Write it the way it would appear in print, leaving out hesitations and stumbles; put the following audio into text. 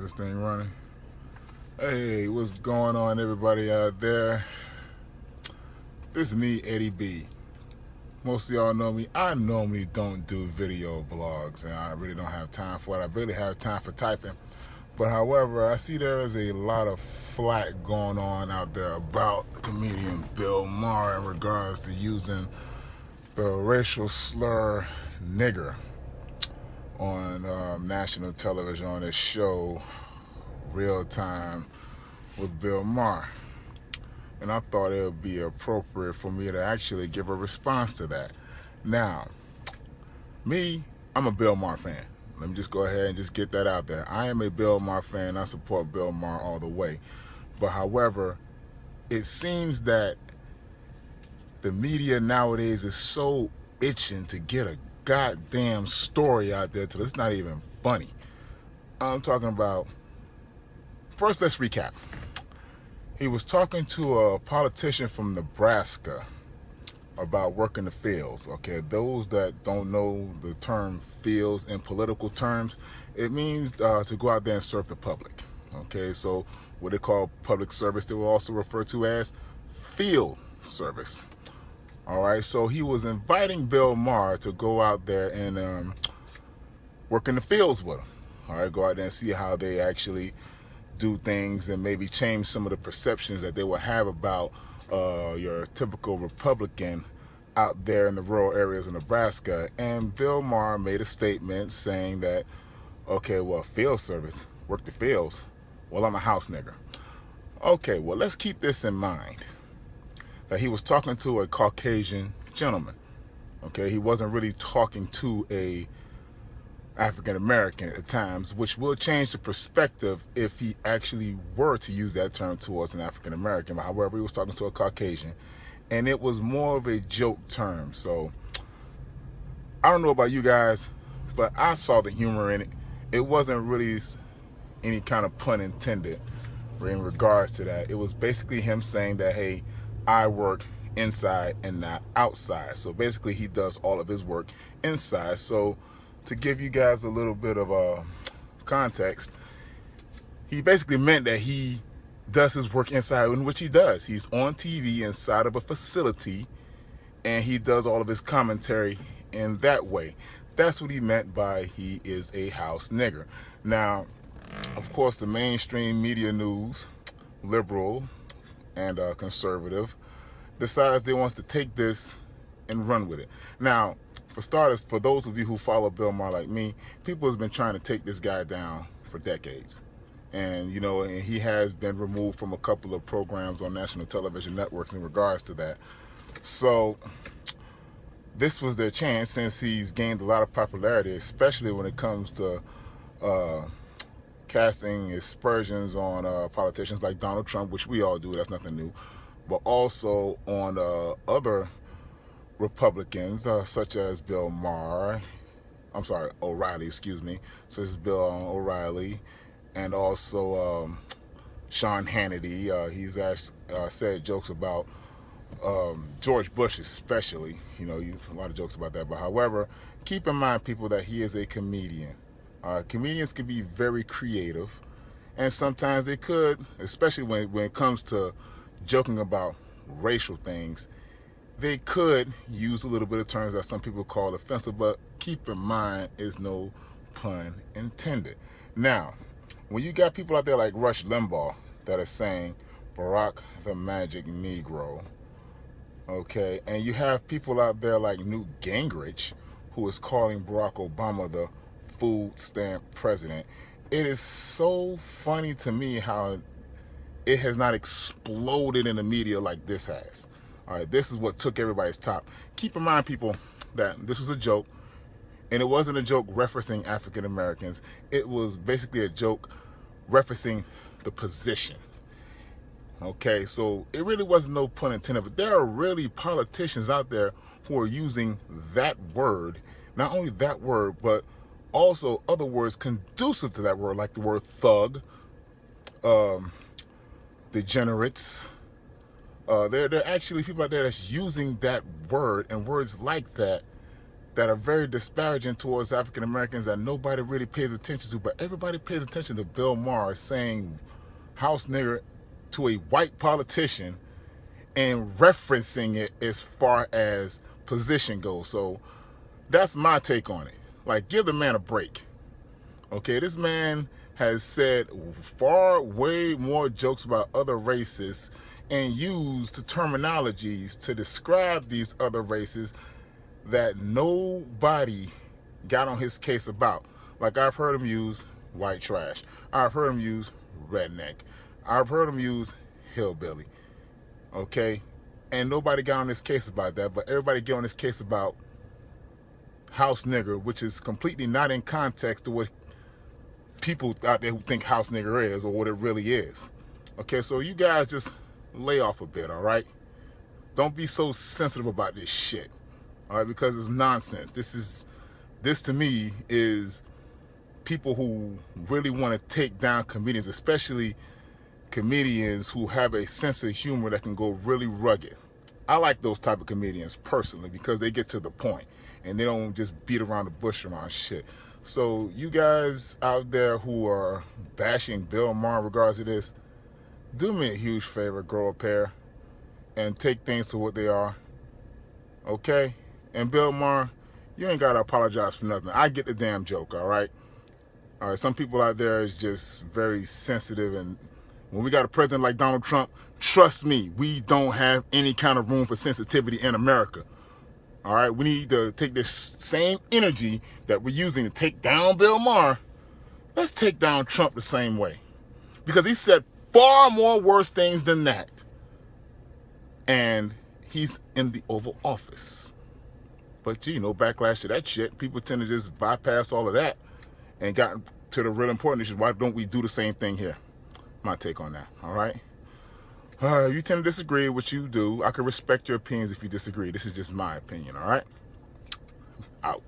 this thing running? Hey, what's going on, everybody out there? This is me, Eddie B. Most of y'all know me. I normally don't do video blogs, and I really don't have time for it. I barely have time for typing. But however, I see there is a lot of flack going on out there about the comedian Bill Maher in regards to using the racial slur nigger on national television on his show Real Time with Bill Maher. And I thought it would be appropriate for me to actually give a response to that. Now, I'm a Bill Maher fan. Let me just go ahead and just get that out there. I am a Bill Maher fan. I support Bill Maher all the way. But however, it seems that the media nowadays is so itching to get a goddamn story out there till it's not even funny. I'm talking about, first let's recap. He was talking to a politician from Nebraska about working the fields. Okay, those that don't know the term fields in political terms, it means to go out there and serve the public. Okay, so what they call public service, they will also refer to as field service. All right, so he was inviting Bill Maher to go out there and work in the fields with him. All right, go out there and see how they actually do things and maybe change some of the perceptions that they will have about your typical Republican out there in the rural areas of Nebraska. And Bill Maher made a statement saying that, okay, well, field service, work the fields. Well, I'm a house nigger. Okay, well, let's keep this in mind, that he was talking to a Caucasian gentleman. Okay, he wasn't really talking to a African American at times, which will change the perspective if he actually were to use that term towards an African American. However, he was talking to a Caucasian, and it was more of a joke term. So I don't know about you guys, but I saw the humor in it. It wasn't really any kind of pun intended in regards to that. It was basically him saying that, hey, I work inside and not outside. So basically he does all of his work inside. So to give you guys a little bit of context, he basically meant that he does his work inside, in which he does. He's on TV inside of a facility, and he does all of his commentary in that way. That's what he meant by he is a house nigger. Now, of course, the mainstream media news, liberal and conservative, decides they want to take this and run with it. Now, for starters, for those of you who follow Bill Maher like me, people have been trying to take this guy down for decades. And, you know, and he has been removed from a couple of programs on national television networks in regards to that. So this was their chance, since he's gained a lot of popularity, especially when it comes to casting aspersions on politicians like Donald Trump, which we all do, that's nothing new, but also on other Republicans, such as Bill Maher, O'Reilly, such as Bill O'Reilly, and also Sean Hannity. He's said jokes about George Bush especially. You know, he's a lot of jokes about that. But however, keep in mind, people, that he is a comedian. Comedians can be very creative, and sometimes they could, especially when it comes to joking about racial things, they could use a little bit of terms that some people call offensive, but keep in mind, is no pun intended. Now, when you got people out there like Rush Limbaugh that are saying Barack the Magic Negro, okay, and you have people out there like Newt Gingrich who is calling Barack Obama the food stamp president, it is so funny to me how it has not exploded in the media like this has. All right, this is what took everybody's top. Keep in mind, people, that this was a joke, and it wasn't a joke referencing African Americans. It was basically a joke referencing the position. Okay, so it really wasn't no pun intended, but there are really politicians out there who are using that word, not only that word, but also other words conducive to that word, like the word thug, degenerates. There are actually people out there that's using that word and words like that that are very disparaging towards African Americans that nobody really pays attention to, but everybody pays attention to Bill Maher saying house nigger to a white politician and referencing it as far as position goes. So that's my take on it. Like, give the man a break. Okay, this man has said way more jokes about other races and used terminologies to describe these other races that nobody got on his case about. Like, I've heard him use white trash. I've heard him use redneck. I've heard him use hillbilly. Okay? And nobody got on his case about that, but everybody get on his case about house nigger, which is completely not in context to what people out there who think house nigger is or what it really is. Okay, so you guys just lay off a bit, all right? Don't be so sensitive about this shit, all right? Because it's nonsense. This to me is people who really want to take down comedians, especially comedians who have a sense of humor that can go really rugged. I like those type of comedians personally because they get to the point and they don't just beat around the bush around shit. So you guys out there who are bashing Bill Maher in regards to this, do me a huge favor, grow a pair and take things to what they are. Okay? And Bill Maher, you ain't gotta apologize for nothing. I get the damn joke, all right? All right, some people out there is just very sensitive, and when we got a president like Donald Trump, trust me, we don't have any kind of room for sensitivity in America. All right, we need to take this same energy that we're using to take down Bill Maher. Let's take down Trump the same way. Because he said far more worse things than that. And he's in the Oval Office. But, you know, backlash to that shit, people tend to just bypass all of that and got to the real important issues. Why don't we do the same thing here? My take on that, all right? You tend to disagree, what you do. I can respect your opinions if you disagree. This is just my opinion, all right? Out.